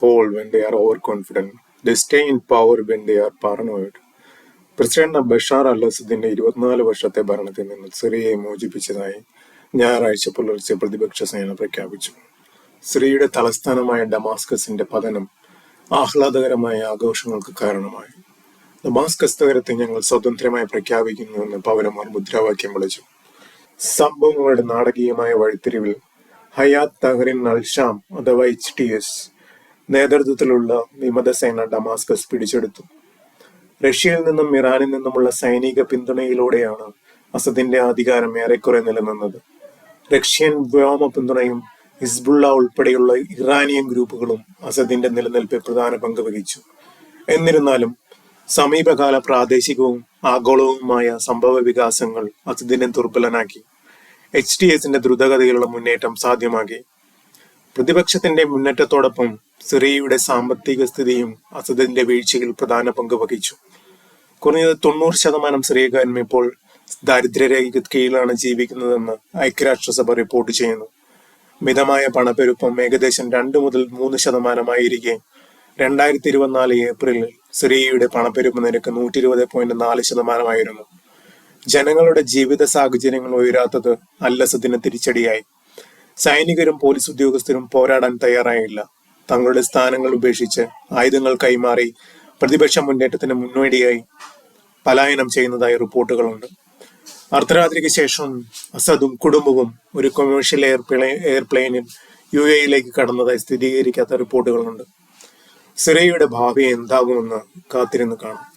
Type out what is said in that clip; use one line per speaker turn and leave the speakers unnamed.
fall when they are overconfident. They stay in power when they are paranoid. President Bashar al അസദിന്റെ 24 വർഷത്തെ ഭരണത്തിൽ നിന്ന് സിറിയയെ മോചിപ്പിച്ചതായി ഞായറാഴ്ച പുലർച്ചെ പ്രതിപക്ഷ സേന പ്രഖ്യാപിച്ചു. സിറിയയുടെ തലസ്ഥാനമായ ഡമാസ്കസിന്റെ പതനം ആഹ്ലാദകരമായ ആഘോഷങ്ങൾക്ക് കാരണമായി. ഡമാസ്കസ് നഗരത്തെ ഞങ്ങൾ സ്വതന്ത്രമായി പ്രഖ്യാപിക്കുന്നുവെന്ന് പൗരന്മാർ മുദ്രാവാക്യം വിളിച്ചു. സംഭവങ്ങളുടെ നാടകീയമായ വഴിത്തിരിവിൽ ഹയാത്ത് തഹ്രീർ അൽ ഷാം അഥവാ HTS നേതൃത്വത്തിലുള്ള വിമതസേന ഡമാസ്കസ് പിടിച്ചെടുത്തു. റഷ്യയിൽ നിന്നും ഇറാനിൽ നിന്നുമുള്ള സൈനിക പിന്തുണയിലൂടെയാണ് അസദിന്റെ അധികാരം ഏറെക്കുറെ നിലനിന്നത്. റഷ്യൻ വ്യോമ പിന്തുണയും ഹിസ്ബുള്ള ഉൾപ്പെടെയുള്ള ഇറാനിയൻ ഗ്രൂപ്പുകളും അസദിന്റെ നിലനിൽപ്പിൽ പ്രധാന പങ്ക് വഹിച്ചു. എന്നിരുന്നാലും സമീപകാല പ്രാദേശികവും ആഗോളവുമായ സംഭവ വികാസങ്ങൾ അസദിനെ ദുർബലനാക്കി. HTSന്റെ ദ്രുതഗതിയിലുള്ള മുന്നേറ്റം സാധ്യമാക്കി. പ്രതിപക്ഷത്തിന്റെ മുന്നേറ്റത്തോടൊപ്പം സിറിയയുടെ സാമ്പത്തിക സ്ഥിതിയും അസദിന്റെ വീഴ്ചയിൽ പ്രധാന പങ്ക് വഹിച്ചു. കുറഞ്ഞത് 90% സിറിയക്കാരും ഇപ്പോൾ ദാരിദ്ര്യരേഖയ്ക്ക് കീഴിലാണ് ജീവിക്കുന്നതെന്ന് ഐക്യരാഷ്ട്രസഭ റിപ്പോർട്ട് ചെയ്യുന്നു. മിതമായ പണപ്പെരുപ്പം ഏകദേശം 2 മുതൽ 3% 2024 ഏപ്രിലിൽ സിറിയയുടെ പണപ്പെരുപ്പ നിരക്ക് 120.4% ജനങ്ങളുടെ ജീവിത സാഹചര്യങ്ങൾ ഉയരാത്തത് അൽ അസദിന് തിരിച്ചടിയായി. സൈനികരും പോലീസ് ഉദ്യോഗസ്ഥരും പോരാടാൻ തയ്യാറായില്ല. തങ്ങളുടെ സ്ഥാനങ്ങൾ ഉപേക്ഷിച്ച് ആയുധങ്ങൾ കൈമാറി പ്രതിപക്ഷ മുന്നേറ്റത്തിന് മുന്നോടിയായി പലായനം ചെയ്യുന്നതായി റിപ്പോർട്ടുകളുണ്ട്. അർദ്ധരാത്രിക്ക് ശേഷം അസദും കുടുംബവും ഒരു കൊമേഴ്ഷ്യൽ എയർപ്ലെയിനിൽ UAE കടന്നതായി സ്ഥിരീകരിക്കാത്ത റിപ്പോർട്ടുകളുണ്ട്. സിറിയയുടെ ഭാവി എന്താകുമെന്ന് കാത്തിരുന്ന് കാണാം.